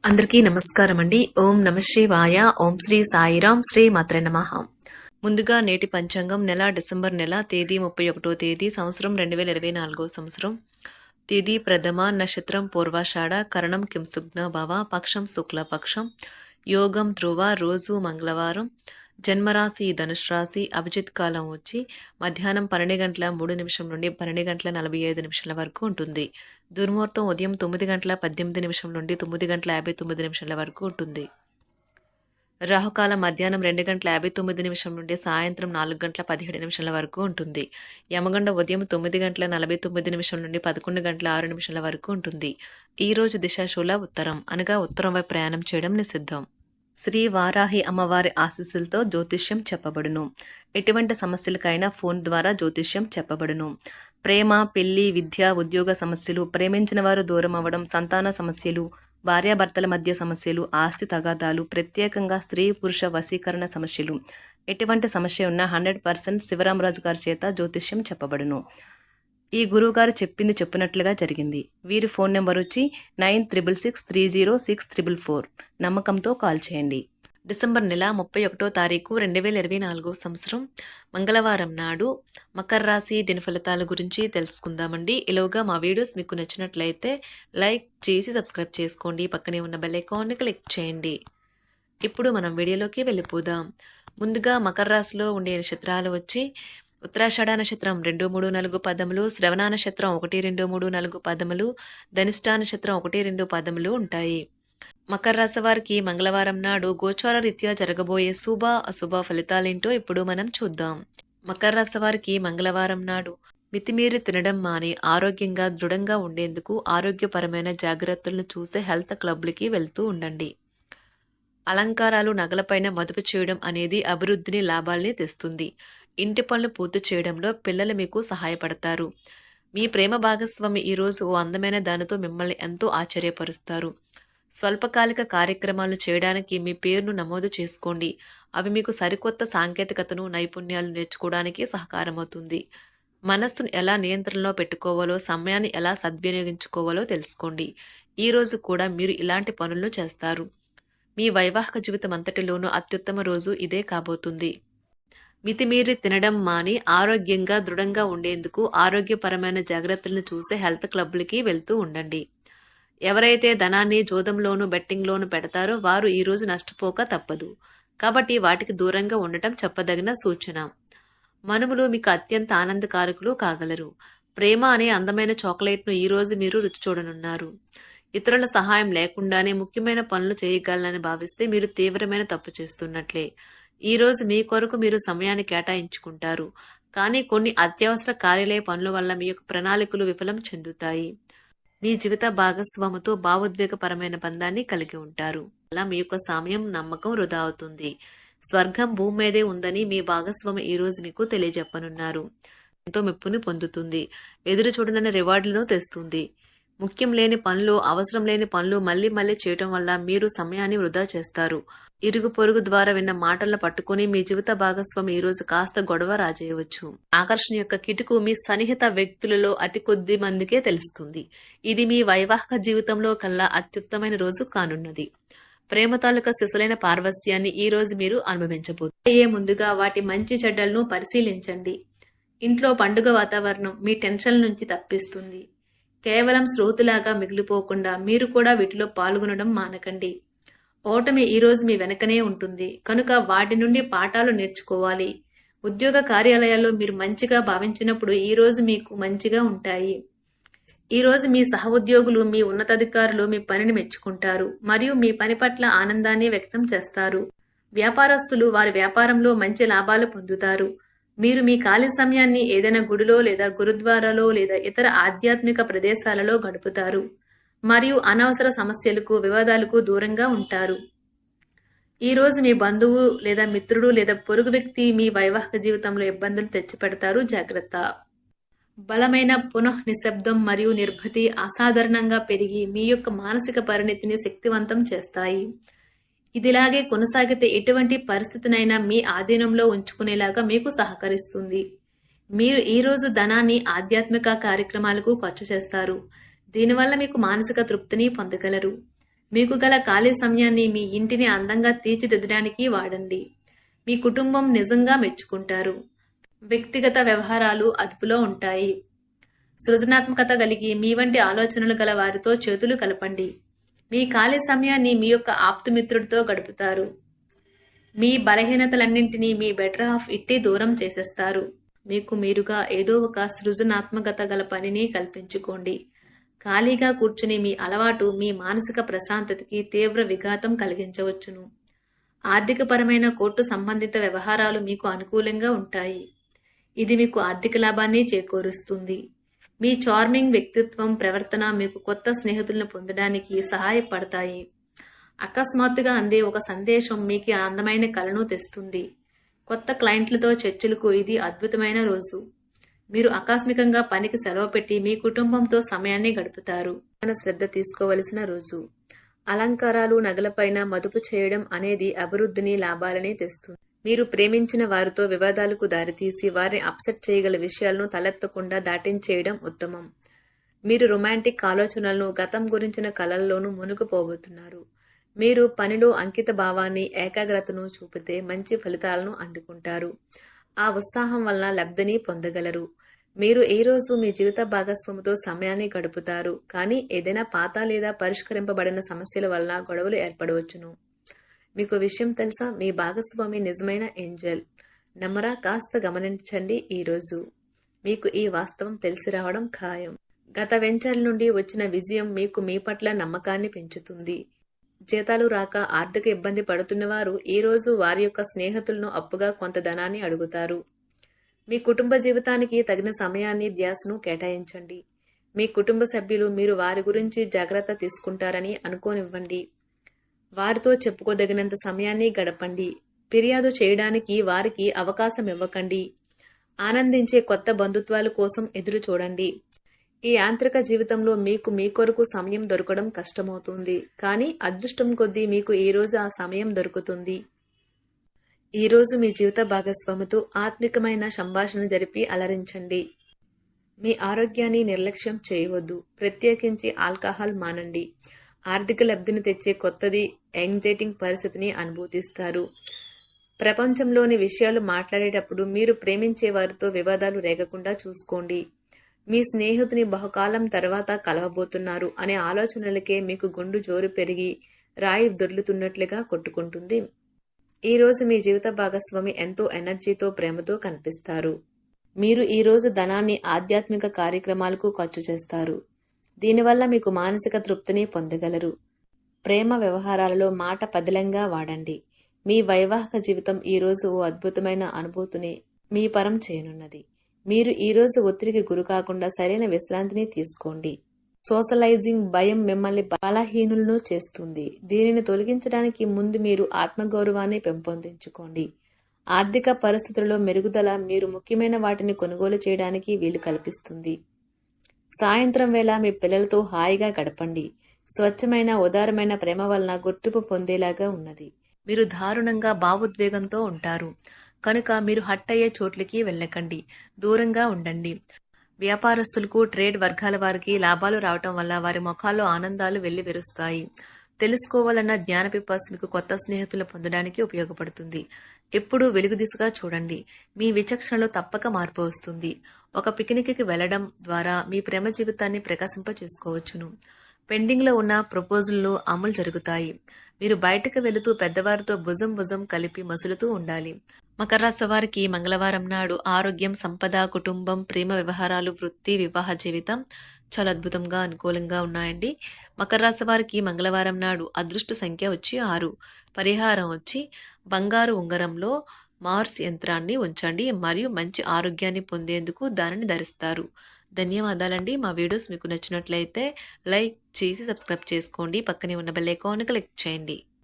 అందరికీ నమస్కారం అండి. ఓం నమ శివాయ. ఓం శ్రీ సాయిరాం. శ్రీ మాత్రే నమః. ముందుగా నేటి పంచాంగం నెల డిసెంబర్ నెల తేదీ 31వ తేదీ సంవత్సరం 2024 సంవత్సరం. తేదీ ప్రథమ, నక్షత్రం పూర్వాషాఢ, కరణం కింసుగ్న భవ, పక్షం శుక్లపక్షం, యోగం ధ్రువ, రోజు మంగళవారం, జన్మరాశి ధనుష్ రాశి, అభిజిత్ కాలం వచ్చి మధ్యాహ్నం 12:03 నుండి 12:45 వరకు ఉంటుంది. దుర్ముహూర్తం ఉదయం 9:18 నుండి 9:59 వరకు ఉంటుంది. రాహుకాలం మధ్యాహ్నం 2:59 నుండి సాయంత్రం 4:17 వరకు ఉంటుంది. యమగండ ఉదయం 9:49 నుండి 11:06 వరకు ఉంటుంది. ఈ రోజు దిశాశూల ఉత్తరం, అనగా ఉత్తరం వైపు ప్రయాణం చేయడం నిషిద్ధం. శ్రీ వారాహి అమ్మవారి ఆశీస్సులతో జ్యోతిష్యం చెప్పబడును. ఎటువంటి సమస్యలకైనా ఫోన్ ద్వారా జ్యోతిష్యం చెప్పబడును. ప్రేమ, పెళ్లి, విద్య, ఉద్యోగ సమస్యలు, ప్రేమించిన వారు దూరం అవ్వడం, సంతాన సమస్యలు, భార్యాభర్తల మధ్య సమస్యలు, ఆస్తి తగాదాలు, ప్రత్యేకంగా స్త్రీ పురుష వశీకరణ సమస్యలు, ఎటువంటి సమస్య ఉన్నా 100% శివరామరాజు గారి చేత జ్యోతిష్యం చెప్పబడును. ఈ గురువుగారు చెప్పింది చెప్పినట్లుగా జరిగింది. వీరి ఫోన్ నెంబర్ వచ్చి 96630644. నమ్మకంతో కాల్ చేయండి. డిసెంబర్ నెల 31వ తారీఖు 2024 సంవత్సరం మంగళవారం నాడు మకర రాశి దినఫలితాల గురించి తెలుసుకుందామండి. ఇలాగా మా వీడియోస్ మీకు నచ్చినట్లయితే లైక్ చేసి సబ్స్క్రైబ్ చేసుకోండి. పక్కనే ఉన్న బెల్ ఐకాన్ని క్లిక్ చేయండి. ఇప్పుడు మనం వీడియోలోకి వెళ్ళిపోదాం. ముందుగా మకర రాశిలో ఉండే నక్షత్రాలు వచ్చి ఉత్తరాషాఢ నక్షత్రం 2, 3, 4 పదములు, శ్రవణ నక్షత్రం 1, 2, 3, 4 పదములు, ధనిష్ట నక్షత్రం 1, 2 పదములు ఉంటాయి. మకర రాశి వారికి మంగళవారం నాడు గోచార రీత్యా జరగబోయే శుభ అశుభ ఫలితాలేంటో ఇప్పుడు మనం చూద్దాం. మకర రాశి వారికి మంగళవారం నాడు మితిమీరి తినడం మాని ఆరోగ్యంగా దృఢంగా ఉండేందుకు ఆరోగ్యపరమైన జాగ్రత్తలను చూసే హెల్త్ క్లబ్లకి వెళ్తూ ఉండండి. అలంకారాలు, నగలపైన మదుపు చేయడం అనేది అభివృద్ధిని, లాభాల్ని తెస్తుంది. ఇంటి పనులు పూర్తి చేయడంలో పిల్లలు మీకు సహాయపడతారు. మీ ప్రేమ భాగస్వామి ఈరోజు ఓ అందమైన దానితో మిమ్మల్ని ఎంతో ఆశ్చర్యపరుస్తారు. స్వల్పకాలిక కార్యక్రమాలు చేయడానికి మీ పేరును నమోదు చేసుకోండి. అవి మీకు సరికొత్త సాంకేతికతను, నైపుణ్యాలు నేర్చుకోవడానికి సహకారమవుతుంది. మనస్సును ఎలా నియంత్రణలో పెట్టుకోవాలో, సమయాన్ని ఎలా సద్వినియోగించుకోవాలో తెలుసుకోండి. ఈరోజు కూడా మీరు ఇలాంటి పనులను చేస్తారు. మీ వైవాహిక జీవితం అంతటిలోనూ అత్యుత్తమ రోజు ఇదే కాబోతుంది. మితిమీరి తినడం మాని ఆరోగ్యంగా దృఢంగా ఉండేందుకు ఆరోగ్యపరమైన జాగ్రత్తలను చూసే హెల్త్ క్లబ్లకి వెళ్తూ ఉండండి. ఎవరైతే ధనాన్ని జోదంలోను, బెట్టింగ్లోను పెడతారో వారు ఈరోజు నష్టపోక తప్పదు. కాబట్టి వాటికి దూరంగా ఉండటం చెప్పదగిన సూచన. మనుములు మీకు అత్యంత ఆనందకారకులు కాగలరు. ప్రేమ అనే అందమైన చాక్లెట్ను ఈరోజు మీరు రుచి చూడనున్నారు. ఇతరుల సహాయం లేకుండానే ముఖ్యమైన పనులు చేయగలనని భావిస్తే మీరు తీవ్రమైన తప్పు చేస్తున్నట్లే. ఈ రోజు మీ కొరకు మీరు సమయాన్ని కేటాయించుకుంటారు. కానీ కొన్ని అత్యవసర కార్యాలయ పనుల వల్ల మీ యొక్క ప్రణాళికలు విఫలం చెందుతాయి. మీ జీవిత భాగస్వామితో భావోద్వేగపరమైన బంధాన్ని కలిగి ఉంటారు. అలా మీ యొక్క సమయం, నమ్మకం వృధా అవుతుంది. స్వర్గం భూమి మీదే ఉందని మీ భాగస్వామి ఈ రోజు మీకు తెలియజెప్పనున్నారు. ఎంతో మెప్పుని పొందుతుంది. ఎదురు చూడనని రివార్డులను తెస్తుంది. ముఖ్యం లేని పనులు, అవసరం లేని పనులు మళ్లీ మళ్లీ చేయటం వల్ల మీరు సమయాన్ని వృధా చేస్తారు. ఇరుగు పొరుగు ద్వారా విన్న మాటలను పట్టుకుని మీ జీవిత భాగస్వామి ఈ రోజు కాస్త గొడవ రాజేయవచ్చు. ఆకర్షణ యొక్క కిటుకు మీ సన్నిహిత వ్యక్తులలో అతి కొద్ది మందికే తెలుస్తుంది. ఇది మీ వైవాహిక జీవితంలో కల్లా అత్యుత్తమైన రోజు కానున్నది. ప్రేమ తాలూకా సిసలైన పార్వస్యాన్ని ఈ రోజు మీరు అనుభవించబోతున్నారు. ముందుగా వాటి మంచి చెడ్డలను పరిశీలించండి. ఇంట్లో పండుగ వాతావరణం మీ టెన్షన్ నుంచి తప్పిస్తుంది. కేవలం శ్రోతులాగా మిగిలిపోకుండా మీరు కూడా వీటిలో పాల్గొనడం మానకండి. ఓటమి ఈరోజు మీ వెనకనే ఉంటుంది కనుక వాటి నుండి పాఠాలు నేర్చుకోవాలి. ఉద్యోగ కార్యాలయాల్లో మీరు మంచిగా భావించినప్పుడు ఈ రోజు మీకు మంచిగా ఉంటాయి. ఈ రోజు మీ సహోద్యోగులు, మీ ఉన్నతాధికారులు మీ పనిని మెచ్చుకుంటారు మరియు మీ పని పట్ల ఆనందాన్ని వ్యక్తం చేస్తారు. వ్యాపారస్తులు వారి వ్యాపారంలో మంచి లాభాలు పొందుతారు. మీరు మీ ఖాళీ సమయాన్ని ఏదైనా గుడిలో లేదా గురుద్వారాలో లేదా ఇతర ఆధ్యాత్మిక ప్రదేశాలలో గడుపుతారు మరియు అనవసర సమస్యలకు, వివాదాలకు దూరంగా ఉంటారు. ఈ రోజు మీ బంధువు లేదా మిత్రుడు లేదా పొరుగు వ్యక్తి మీ వైవాహిక జీవితంలో ఇబ్బందులు తెచ్చిపెడతారు. జాగ్రత్త. బలమైన నిశ్శబ్దం మరియు నిర్భతి అసాధారణంగా పెరిగి మీ యొక్క మానసిక పరిణతిని శక్తివంతం చేస్తాయి. ఇదిలాగే కొనసాగితే ఎటువంటి పరిస్థితినైనా మీ ఆధీనంలో ఉంచుకునేలాగా మీకు సహకరిస్తుంది. మీరు ఈ రోజు ధనాన్ని ఆధ్యాత్మిక కార్యక్రమాలకు ఖర్చు చేస్తారు. దీనివల్ల మీకు మానసిక తృప్తిని పొందగలరు. మీకు గల ఖాళీ సమయాన్ని మీ ఇంటిని అందంగా తీర్చిదిద్దడానికి వాడండి. మీ కుటుంబం నిజంగా మెచ్చుకుంటారు. వ్యక్తిగత వ్యవహారాలు అదుపులో ఉంటాయి. సృజనాత్మకత కలిగి మీ వంటి ఆలోచనలు గల వారితో చేతులు కలపండి. మీ ఖాళీ సమయాన్ని మీ యొక్క ఆప్తమిత్రుడితో గడుపుతారు. మీ బలహీనతలన్నింటినీ మీ బెటర్ హాఫ్ ఇట్టే దూరం చేసేస్తారు. మీకు మీరుగా ఏదో ఒక సృజనాత్మకత గల పనిని కల్పించుకోండి. ఖాళీగా కూర్చుని మీ అలవాటు మీ మానసిక ప్రశాంతతకి తీవ్ర విఘాతం కలిగించవచ్చును. ఆర్థికపరమైన కోర్టు సంబంధిత వ్యవహారాలు మీకు అనుకూలంగా ఉంటాయి. ఇది మీకు ఆర్థిక లాభాన్ని చేకూరుస్తుంది. మీ చార్మింగ్ వ్యక్తిత్వం, ప్రవర్తన మీకు కొత్త స్నేహితులను పొందడానికి సహాయపడతాయి. అకస్మాత్తుగా అందే ఒక సందేశం మీకు అందమైన కలను తెస్తుంది. కొత్త క్లయింట్లతో చర్చలకు ఇది అద్భుతమైన రోజు. మీరు ఆకస్మికంగా పనికి సెలవు పెట్టి మీ కుటుంబంతో సమయాన్ని గడుపుతారు. శ్రద్ధ తీసుకోవలసిన రోజు. అలంకారాలు, నగలపైన మదుపు చేయడం అనేది అభివృద్ధిని, లాభాలని తెస్తుంది. మీరు ప్రేమించిన వారితో వివాదాలకు దారితీసి వారిని అప్సెట్ చేయగల విషయాలను తలెత్తకుండా దాటించేయడం ఉత్తమం. మీరు రొమాంటిక్ ఆలోచనలను, గతం గురించిన కలల్లోనూ మునిగిపోబోతున్నారు. మీరు పనిలో అంకిత భావాన్ని, ఏకాగ్రతను చూపితే మంచి ఫలితాలను అందుకుంటారు. ఆ ఉత్సాహం వలన లబ్ధిని పొందగలరు. మీరు ఈ రోజు మీ జీవిత భాగస్వామితో సమయాన్ని గడుపుతారు. కానీ ఏదైనా పాత లేదా పరిష్కరింపబడిన సమస్యల వలన గొడవలు ఏర్పడవచ్చును. మీకు విషయం తెలుసా? మీ భాగస్వామి నిజమైన ఏంజల్. నమ్మరా? కాస్త గమనించండి. ఈరోజు మీకు ఈ వాస్తవం తెలిసి రావడం ఖాయం. గత వెంచర్ల నుండి వచ్చిన విజయం మీకు మీ పట్ల నమ్మకాన్ని పెంచుతుంది. జీతాలు రాక ఆర్థిక ఇబ్బంది పడుతున్నవారు ఈరోజు వారి యొక్క స్నేహితులను అప్పుగా కొంత ధనాన్ని అడుగుతారు. మీ కుటుంబ జీవితానికి తగిన సమయాన్ని, ధ్యాసను కేటాయించండి. మీ కుటుంబ సభ్యులు మీరు వారి గురించి జాగ్రత్త తీసుకుంటారని అనుకోనివ్వండి. వారితో చెప్పుకోదగినంత సమయాన్ని గడపండి. ఫిర్యాదు చేయడానికి వారికి అవకాశం ఇవ్వకండి. ఆనందించే కొత్త బంధుత్వాల కోసం ఎదురు చూడండి. ఈ యాంత్రిక జీవితంలో మీకు మీ కొరకు సమయం దొరకడం కష్టమవుతుంది. కానీ అదృష్టం కొద్దీ మీకు ఈరోజు ఆ సమయం దొరుకుతుంది. ఈరోజు మీ జీవిత భాగస్వామితో ఆత్మికమైన సంభాషణ జరిపి అలరించండి. మీ ఆరోగ్యాన్ని నిర్లక్ష్యం చేయవద్దు. ప్రత్యేకించి ఆల్కహాల్ మానండి. ఆర్థిక లబ్ధిని తెచ్చే కొత్తది, యాంగ్జైటింగ్ పరిస్థితిని అనుభూతిస్తారు. ప్రపంచంలోని విషయాలు మాట్లాడేటప్పుడు మీరు ప్రేమించే వారితో వివాదాలు రేగకుండా చూసుకోండి. మీ స్నేహితుని బహుకాలం తర్వాత కలవబోతున్నారు అనే ఆలోచనలకే మీకు గుండు జోరు పెరిగి రాయి దొర్లుతున్నట్లుగా కొట్టుకుంటుంది. ఈరోజు మీ జీవిత భాగస్వామి ఎంతో ఎనర్జీతో, ప్రేమతో కనిపిస్తారు. మీరు ఈరోజు ధనాన్ని ఆధ్యాత్మిక కార్యక్రమాలకు ఖర్చు చేస్తారు. దీనివల్ల మీకు మానసిక తృప్తిని పొందగలరు. ప్రేమ వ్యవహారాలలో మాట పదిలంగా వాడండి. మీ వైవాహిక జీవితం ఈరోజు ఓ అద్భుతమైన అనుభూతిని మీ పరం చేయనున్నది. మీరు ఈరోజు ఒత్తిడికి గురి కాకుండా సరైన విశ్రాంతిని తీసుకోండి. సోషలైజింగ్ భయం మిమ్మల్ని బలహీనులను చేస్తుంది. దీనిని తొలగించడానికి ముందు మీరు ఆత్మగౌరవాన్ని పెంపొందించుకోండి. ఆర్థిక పరిస్థితులలో మెరుగుదల మీరు ముఖ్యమైన వాటిని కొనుగోలు చేయడానికి వీలు కల్పిస్తుంది. సాయంత్రం వేళ మీ పిల్లలతో హాయిగా గడపండి. స్వచ్ఛమైన, ఉదారమైన ప్రేమ వలన గుర్తింపు పొందేలాగా ఉన్నది. మీరు దారుణంగా భావోద్వేగంతో ఉంటారు కనుక మీరు హట్ అయ్యే చోట్లకి వెళ్ళకండి. దూరంగా ఉండండి. వ్యాపారస్తులకు, ట్రేడ్ వర్గాల వారికి లాభాలు రావటం వల్ల వారి ముఖాల్లో ఆనందాలు వెల్లివిరుస్తాయి. తెలుసుకోవాలన్న జ్ఞాన పిపాస మీకు కొత్త స్నేహితులు పొందడానికి ఉపయోగపడుతుంది. ఎప్పుడూ వెలుగు దిశగా చూడండి. మీ విచక్షణలో తప్పక మార్పు వస్తుంది. ఒక పిక్నిక్కి వెళ్లడం ద్వారా మీ ప్రేమ జీవితాన్ని ప్రకాశింప చేసుకోవచ్చును. పెండింగ్లో ఉన్న ప్రపోజల్లు అమలు జరుగుతాయి. మీరు బయటకు వెళుతూ పెద్దవారితో భుజం కలిపి మసులుతూ ఉండాలి. మకర రాశి వారికి మంగళవారం నాడు ఆరోగ్యం, సంపద, కుటుంబం, ప్రేమ వ్యవహారాలు, వృత్తి, వివాహ జీవితం చాలా అద్భుతంగా, అనుకూలంగా ఉన్నాయండి. మకర రాశి వారికి మంగళవారం నాడు అదృష్ట సంఖ్య వచ్చి 6. పరిహారం వచ్చి బంగారు ఉంగరంలో మార్స్ యంత్రాన్ని ఉంచండి మరియు మంచి ఆరోగ్యాన్ని పొందేందుకు దానిని ధరిస్తారు. ధన్యవాదాలండి. మా వీడియోస్ మీకు నచ్చినట్లయితే లైక్ చేసి సబ్స్క్రైబ్ చేసుకోండి. పక్కనే ఉన్న బెల్ ఐకాన్ క్లిక్ చేయండి.